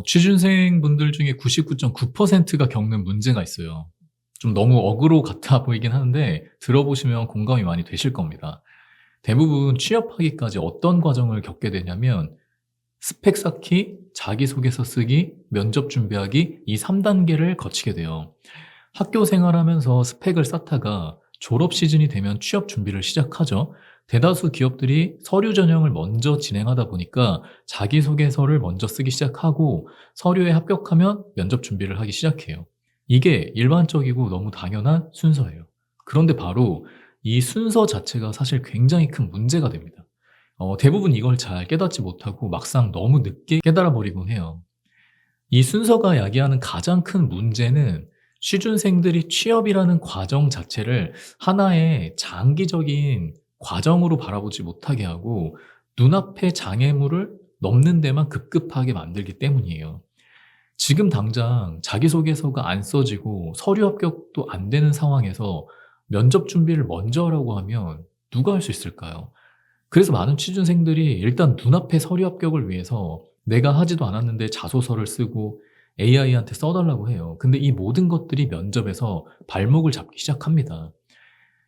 취준생분들 중에 99.9%가 겪는 문제가 있어요. 좀 너무 어그로 같아 보이긴 하는데 들어보시면 공감이 많이 되실 겁니다. 대부분 취업하기까지 어떤 과정을 겪게 되냐면 스펙 쌓기, 자기소개서 쓰기, 면접 준비하기 이 3단계를 거치게 돼요. 학교 생활하면서 스펙을 쌓다가 졸업 시즌이 되면 취업 준비를 시작하죠. 대다수 기업들이 서류 전형을 먼저 진행하다 보니까 자기소개서를 먼저 쓰기 시작하고 서류에 합격하면 면접 준비를 하기 시작해요. 이게 일반적이고 너무 당연한 순서예요. 그런데 바로 이 순서 자체가 사실 굉장히 큰 문제가 됩니다. 대부분 이걸 잘 깨닫지 못하고 막상 너무 늦게 깨달아 버리곤 해요. 이 순서가 야기하는 가장 큰 문제는 취준생들이 취업이라는 과정 자체를 하나의 장기적인 과정으로 바라보지 못하게 하고 눈앞의 장애물을 넘는 데만 급급하게 만들기 때문이에요. 지금 당장 자기소개서가 안 써지고 서류 합격도 안 되는 상황에서 면접 준비를 먼저 하라고 하면 누가 할 수 있을까요? 그래서 많은 취준생들이 일단 눈앞의 서류 합격을 위해서 내가 하지도 않았는데 자소서를 쓰고 AI한테 써달라고 해요. 근데 이 모든 것들이 면접에서 발목을 잡기 시작합니다.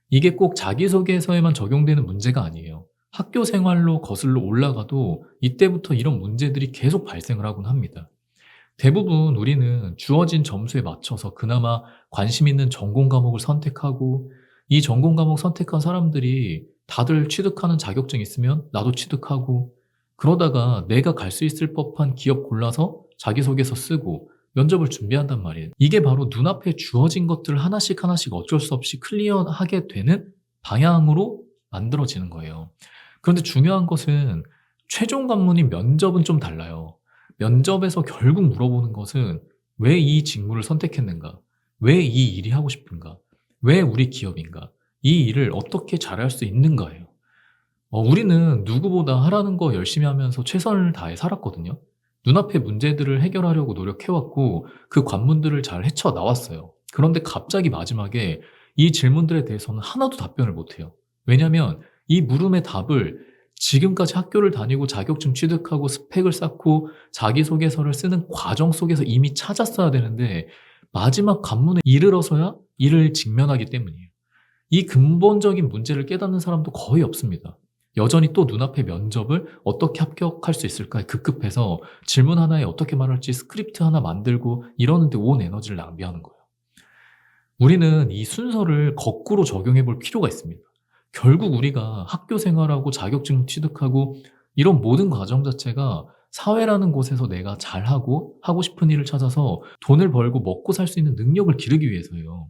이게 꼭 자기소개서에만 적용되는 문제가 아니에요. 학교 생활로 거슬러 올라가도 이때부터 이런 문제들이 계속 발생을 하곤 합니다. 대부분 우리는 주어진 점수에 맞춰서 그나마 관심 있는 전공 과목을 선택하고 이 전공 과목 선택한 사람들이 다들 취득하는 자격증 있으면 나도 취득하고 그러다가 내가 갈 수 있을 법한 기업 골라서 자기소개서 쓰고 면접을 준비한단 말이에요. 이게 바로 눈앞에 주어진 것들을 하나씩 하나씩 어쩔 수 없이 클리어하게 되는 방향으로 만들어지는 거예요. 그런데 중요한 것은 최종 관문인 면접은 좀 달라요. 면접에서 결국 물어보는 것은 왜 이 직무를 선택했는가? 왜 이 일이 하고 싶은가? 왜 우리 기업인가? 이 일을 어떻게 잘할 수 있는가예요. 우리는 누구보다 하라는 거 열심히 하면서 최선을 다해 살았거든요. 눈앞의 문제들을 해결하려고 노력해왔고 그 관문들을 잘 헤쳐나왔어요. 그런데 갑자기 마지막에 이 질문들에 대해서는 하나도 답변을 못해요. 왜냐하면 이 물음의 답을 지금까지 학교를 다니고 자격증 취득하고 스펙을 쌓고 자기소개서를 쓰는 과정 속에서 이미 찾았어야 되는데 마지막 관문에 이르러서야 이를 직면하기 때문이에요. 이 근본적인 문제를 깨닫는 사람도 거의 없습니다. 여전히 또 눈앞의 면접을 어떻게 합격할 수 있을까에 급급해서 질문 하나에 어떻게 말할지 스크립트 하나 만들고 이러는데 온 에너지를 낭비하는 거예요. 우리는 이 순서를 거꾸로 적용해 볼 필요가 있습니다. 결국 우리가 학교 생활하고 자격증 취득하고 이런 모든 과정 자체가 사회라는 곳에서 내가 잘하고 하고 싶은 일을 찾아서 돈을 벌고 먹고 살 수 있는 능력을 기르기 위해서예요.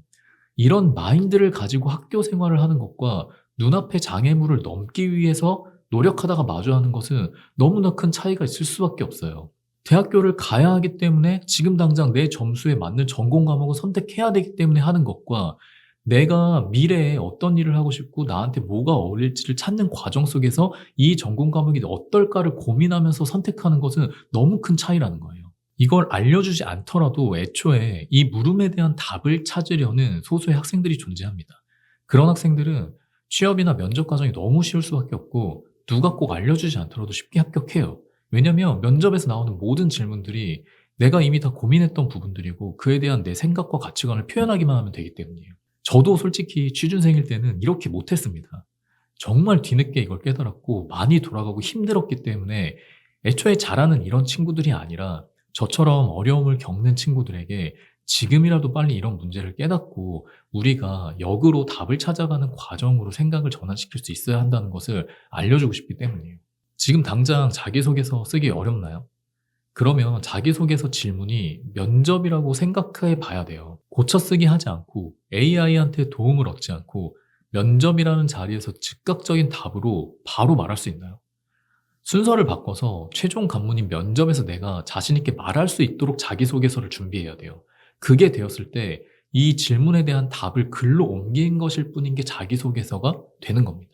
이런 마인드를 가지고 학교 생활을 하는 것과 눈앞의 장애물을 넘기 위해서 노력하다가 마주하는 것은 너무나 큰 차이가 있을 수밖에 없어요. 대학교를 가야 하기 때문에 지금 당장 내 점수에 맞는 전공 과목을 선택해야 되기 때문에 하는 것과 내가 미래에 어떤 일을 하고 싶고 나한테 뭐가 어울릴지를 찾는 과정 속에서 이 전공 과목이 어떨까를 고민하면서 선택하는 것은 너무 큰 차이라는 거예요. 이걸 알려주지 않더라도 애초에 이 물음에 대한 답을 찾으려는 소수의 학생들이 존재합니다. 그런 학생들은 취업이나 면접 과정이 너무 쉬울 수밖에 없고 누가 꼭 알려주지 않더라도 쉽게 합격해요. 왜냐면 면접에서 나오는 모든 질문들이 내가 이미 다 고민했던 부분들이고 그에 대한 내 생각과 가치관을 표현하기만 하면 되기 때문이에요. 저도 솔직히 취준생일 때는 이렇게 못했습니다. 정말 뒤늦게 이걸 깨달았고 많이 돌아가고 힘들었기 때문에 애초에 잘하는 이런 친구들이 아니라 저처럼 어려움을 겪는 친구들에게 지금이라도 빨리 이런 문제를 깨닫고 우리가 역으로 답을 찾아가는 과정으로 생각을 전환시킬 수 있어야 한다는 것을 알려주고 싶기 때문이에요. 지금 당장 자기소개서 쓰기 어렵나요? 그러면 자기소개서 질문이 면접이라고 생각해 봐야 돼요. 고쳐 쓰기 하지 않고 AI한테 도움을 얻지 않고 면접이라는 자리에서 즉각적인 답으로 바로 말할 수 있나요? 순서를 바꿔서 최종 관문인 면접에서 내가 자신 있게 말할 수 있도록 자기소개서를 준비해야 돼요. 그게 되었을 때 이 질문에 대한 답을 글로 옮긴 것일 뿐인 게 자기소개서가 되는 겁니다.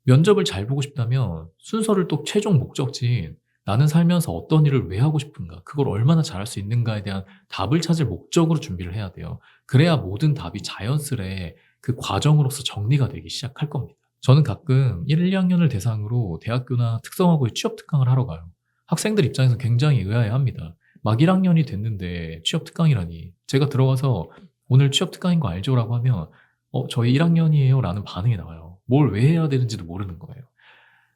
면접을 잘 보고 싶다면 순서를 또 최종 목적지인 나는 살면서 어떤 일을 왜 하고 싶은가, 그걸 얼마나 잘할 수 있는가에 대한 답을 찾을 목적으로 준비를 해야 돼요. 그래야 모든 답이 자연스레 그 과정으로서 정리가 되기 시작할 겁니다. 저는 가끔 1, 2학년을 대상으로 대학교나 특성화고에 취업 특강을 하러 가요. 학생들 입장에서 굉장히 의아해합니다. 막 1학년이 됐는데 취업 특강이라니. 제가 들어가서 "오늘 취업 특강인 거 알죠?"라고 하면 저희 1학년이에요."라는 반응이 나와요. 뭘 왜 해야 되는지도 모르는 거예요.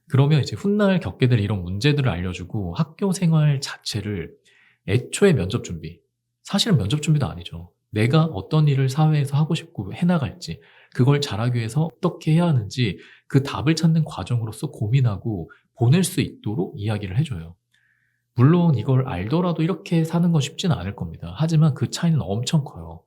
그러면 이제 훗날 겪게 될 이런 문제들을 알려주고 학교 생활 자체를 애초에 면접 준비, 사실은 면접 준비도 아니죠. 내가 어떤 일을 사회에서 하고 싶고 해 나갈지, 그걸 잘하기 위해서 어떻게 해야 하는지 그 답을 찾는 과정으로서 고민하고 보낼 수 있도록 이야기를 해 줘요. 물론 이걸 알더라도 이렇게 사는 건 쉽지는 않을 겁니다. 하지만 그 차이는 엄청 커요.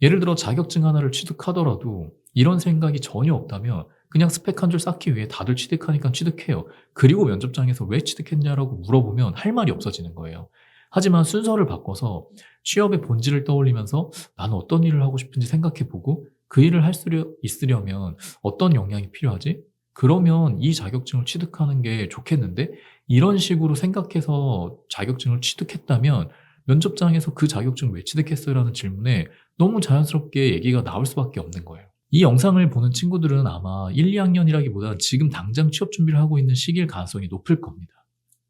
예를 들어 자격증 하나를 취득하더라도 이런 생각이 전혀 없다면 그냥 스펙 한 줄 쌓기 위해 다들 취득하니까 취득해요. 그리고 면접장에서 "왜 취득했냐?"라고 물어보면 할 말이 없어지는 거예요. 하지만 순서를 바꿔서 취업의 본질을 떠올리면서 나는 어떤 일을 하고 싶은지 생각해 보고 그 일을 할 수 있으려면 어떤 역량이 필요하지? 그러면 이 자격증을 취득하는 게 좋겠는데? 이런 식으로 생각해서 자격증을 취득했다면 면접장에서 "그 자격증을 왜 취득했어요?"라는 질문에 너무 자연스럽게 얘기가 나올 수밖에 없는 거예요. 이 영상을 보는 친구들은 아마 1-2학년이라기보다 지금 당장 취업 준비를 하고 있는 시기일 가능성이 높을 겁니다.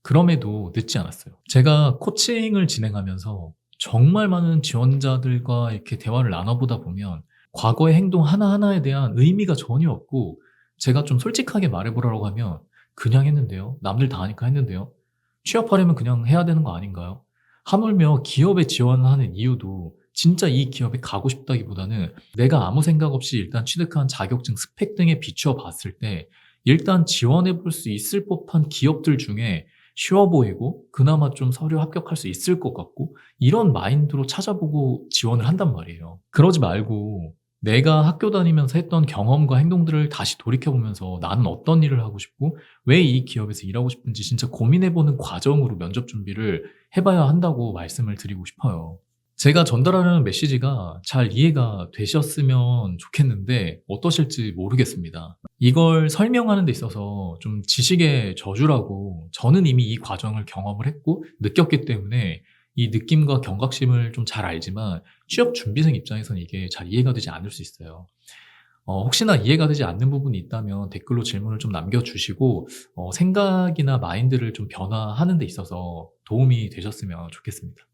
그럼에도 늦지 않았어요. 제가 코칭을 진행하면서 정말 많은 지원자들과 이렇게 대화를 나눠보다 보면 과거의 행동 하나하나에 대한 의미가 전혀 없고, 제가 좀 솔직하게 말해보라고 하면 "그냥 했는데요. 남들 다 하니까 했는데요. 취업하려면 그냥 해야 되는 거 아닌가요?" 하물며 기업에 지원하는 이유도 진짜 이 기업에 가고 싶다기보다는 내가 아무 생각 없이 일단 취득한 자격증 스펙 등에 비추어 봤을 때 일단 지원해 볼 수 있을 법한 기업들 중에 쉬워 보이고 그나마 좀 서류 합격할 수 있을 것 같고, 이런 마인드로 찾아보고 지원을 한단 말이에요. 그러지 말고 내가 학교 다니면서 했던 경험과 행동들을 다시 돌이켜 보면서 나는 어떤 일을 하고 싶고 왜 이 기업에서 일하고 싶은지 진짜 고민해 보는 과정으로 면접 준비를 해 봐야 한다고 말씀을 드리고 싶어요. 제가 전달하려는 메시지가 잘 이해가 되셨으면 좋겠는데 어떠실지 모르겠습니다. 이걸 설명하는 데 있어서 좀 지식의 저주라고, 저는 이미 이 과정을 경험을 했고 느꼈기 때문에 이 느낌과 경각심을 좀 잘 알지만 취업 준비생 입장에서는 이게 잘 이해가 되지 않을 수 있어요. 혹시나 이해가 되지 않는 부분이 있다면 댓글로 질문을 좀 남겨주시고 생각이나 마인드를 좀 변화하는 데 있어서 도움이 되셨으면 좋겠습니다.